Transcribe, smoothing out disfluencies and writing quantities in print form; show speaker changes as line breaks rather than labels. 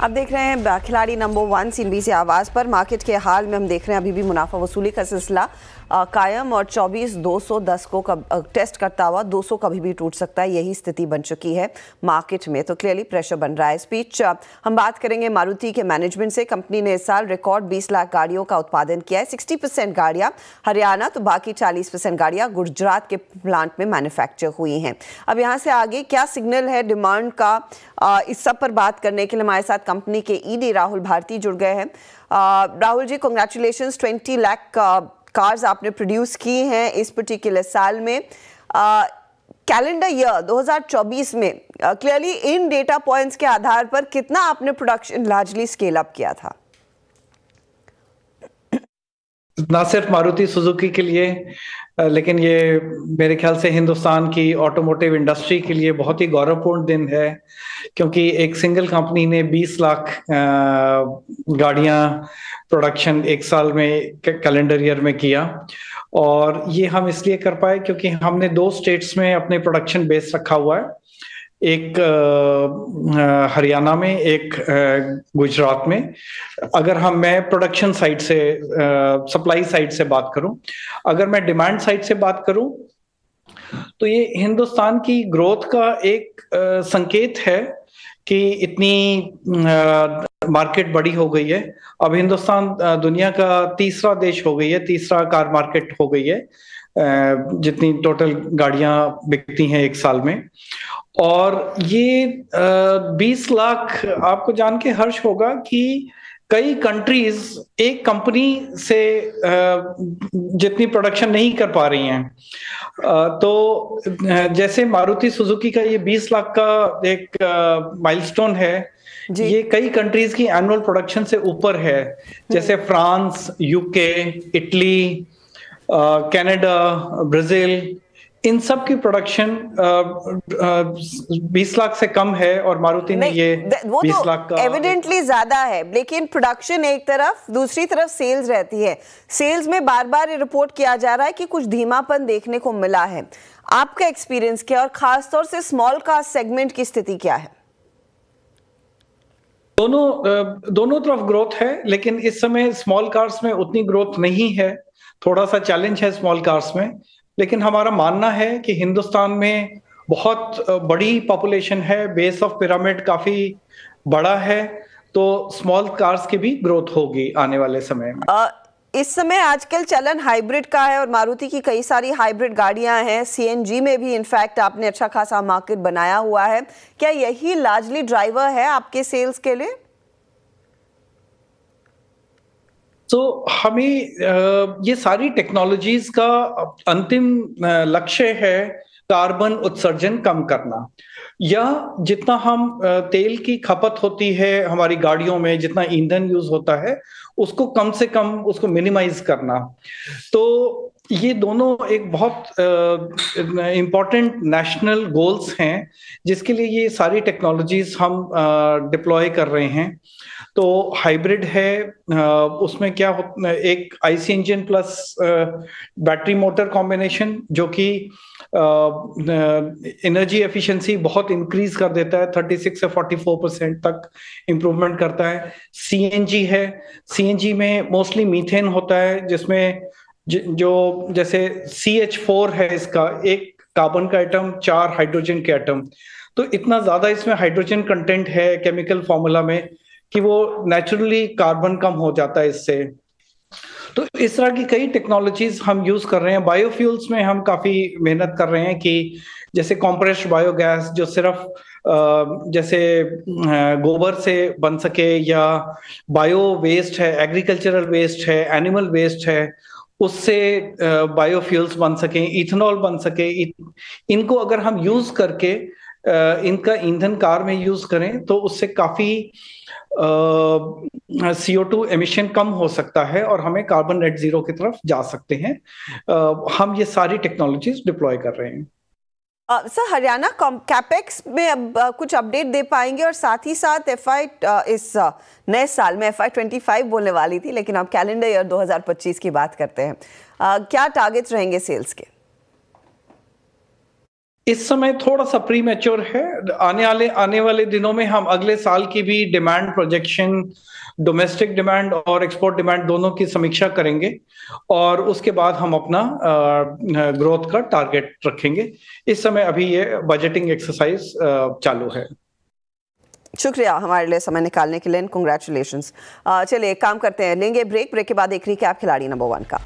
आप देख रहे हैं खिलाड़ी नंबर 1 CNBC आवाज़ पर। मार्केट के हाल में हम देख रहे हैं अभी भी मुनाफा वसूली का सिलसिला कायम और 24,210 को टेस्ट करता हुआ 200 कभी भी टूट सकता है, यही स्थिति बन चुकी है मार्केट में। तो क्लियरली प्रेशर बन रहा है। स्पीच हम बात करेंगे मारुति के मैनेजमेंट से। कंपनी ने इस साल रिकॉर्ड 20 लाख गाड़ियों का उत्पादन किया है। 60% गाड़ियां हरियाणा तो बाकी 40% गाड़ियां गुजरात के प्लांट में मैन्युफैक्चर हुई हैं। अब यहाँ से आगे क्या सिग्नल है डिमांड का, इस सब पर बात करने के लिए हमारे साथ कंपनी के ED राहुल भारती जुड़ गए हैं। राहुल जी, कांग्रेचुलेशंस, 20 लाख कार्स आपने प्रोड्यूस की हैं इस पर्टिकुलर साल में। कैलेंडर ईयर 2024 में क्लियरली इन डेटा पॉइंट्स के आधार पर कितना आपने प्रोडक्शन लार्जली स्केल अप किया था?
ना सिर्फ मारुति सुजुकी के लिए लेकिन ये मेरे ख्याल से हिंदुस्तान की ऑटोमोटिव इंडस्ट्री के लिए बहुत ही गौरवपूर्ण दिन है, क्योंकि एक सिंगल कंपनी ने 20 लाख गाड़ियां प्रोडक्शन एक साल में कैलेंडर ईयर में किया। और ये हम इसलिए कर पाए क्योंकि हमने 2 स्टेट्स में अपने प्रोडक्शन बेस रखा हुआ है, एक हरियाणा में, एक गुजरात में। अगर मैं प्रोडक्शन साइड से, सप्लाई साइड से बात करूं, अगर मैं डिमांड साइड से बात करूं तो ये हिंदुस्तान की ग्रोथ का एक संकेत है कि इतनी मार्केट बड़ी हो गई है। अब हिंदुस्तान दुनिया का तीसरा देश हो गई है, तीसरा कार मार्केट हो गई है जितनी टोटल गाड़ियां बिकती हैं एक साल में। और ये 20 लाख आपको जान के हर्ष होगा कि कई कंट्रीज एक कंपनी से जितनी प्रोडक्शन नहीं कर पा रही हैं। तो जैसे मारुति सुजुकी का ये 20 लाख का एक माइलस्टोन है, ये कई कंट्रीज की एनुअल प्रोडक्शन से ऊपर है, जैसे France, UK, Italy, Canada, Brazil, इन सब की प्रोडक्शन 20 लाख से कम है और मारुति ने ये 20 लाख का
एविडेंटली ज्यादा है। लेकिन प्रोडक्शन एक तरफ, दूसरी तरफ सेल्स रहती है। सेल्स में बार बार ये रिपोर्ट किया जा रहा है कि कुछ धीमापन देखने को मिला है। आपका एक्सपीरियंस क्या, और खासतौर से स्मॉल कार सेगमेंट की स्थिति क्या है?
दोनों तरफ ग्रोथ है, लेकिन इस समय स्मॉल कार्स में उतनी ग्रोथ नहीं है। थोड़ा सा चैलेंज है स्मॉल कार्स में, लेकिन हमारा मानना है कि हिंदुस्तान में बहुत बड़ी पॉपुलेशन है, बेस ऑफ पिरामिड काफी बड़ा है, तो स्मॉल कार्स की भी ग्रोथ होगी आने वाले समय में।
इस समय आजकल चलन हाइब्रिड का है और मारुति की कई सारी हाइब्रिड गाड़ियां हैं। CNG में भी इनफैक्ट आपने अच्छा खासा मार्केट बनाया हुआ है। क्या यही लार्जली ड्राइवर है आपके सेल्स के लिए?
तो हमें ये सारी टेक्नोलॉजीज का अंतिम लक्ष्य है कार्बन उत्सर्जन कम करना, या जितना हम तेल की खपत होती है हमारी गाड़ियों में, जितना ईंधन यूज होता है उसको कम से कम, उसको मिनिमाइज करना। तो ये दोनों एक बहुत इम्पोर्टेंट नेशनल गोल्स हैं, जिसके लिए ये सारी टेक्नोलॉजीज हम डिप्लॉय कर रहे हैं। तो हाइब्रिड है, उसमें क्या एक IC engine plus battery motor combination, जो कि एनर्जी एफिशिएंसी बहुत इंक्रीज कर देता है, 36 से 44% तक इंप्रूवमेंट करता है। CNG है, CNG में मोस्टली मीथेन होता है, जिसमें जो जैसे CH4 है, इसका एक कार्बन का एटम, 4 हाइड्रोजन के एटम। तो इतना ज्यादा इसमें हाइड्रोजन कंटेंट है केमिकल फॉर्मूला में कि वो नेचुरली कार्बन कम हो जाता है इससे। तो इस तरह की कई टेक्नोलॉजीज हम यूज कर रहे हैं। बायोफ्यूल्स में हम काफी मेहनत कर रहे हैं कि जैसे कॉम्प्रेस्ड बायोगैस, जो सिर्फ जैसे गोबर से बन सके, या बायो वेस्ट है, एग्रीकल्चरल वेस्ट है, एनिमल वेस्ट है, उससे बायोफ्यूल्स बन सके, इथेनॉल बन सके। इनको अगर हम यूज करके इनका ईंधन कार में यूज करें तो उससे काफी CO2 एमिशन कम हो सकता है और हमें कार्बन नेट जीरो की तरफ जा सकते हैं। हम ये सारी टेक्नोलॉजीज डिप्लॉय कर रहे हैं।
सर, हरियाणा कैपेक्स में अब कुछ अपडेट दे पाएंगे? और साथ ही साथ इस नए साल में FY25 बोलने वाली थी, लेकिन अब कैलेंडर ईयर 2025 की बात करते हैं। क्या टारगेट्स रहेंगे सेल्स के?
इस समय थोड़ा सा प्री मैच्योर है। आने वाले दिनों में हम अगले साल की भी डिमांड प्रोजेक्शन, डोमेस्टिक डिमांड और एक्सपोर्ट डिमांड दोनों की समीक्षा करेंगे और उसके बाद हम अपना ग्रोथ का टारगेट रखेंगे। इस समय अभी ये बजटिंग एक्सरसाइज चालू है।
शुक्रिया हमारे लिए समय निकालने के लिए, कंग्रेचुलेशंस। चलिए एक काम करते हैं, लेंगे ब्रेक के बाद एक रिकैप खिलाड़ी नंबर 1 का।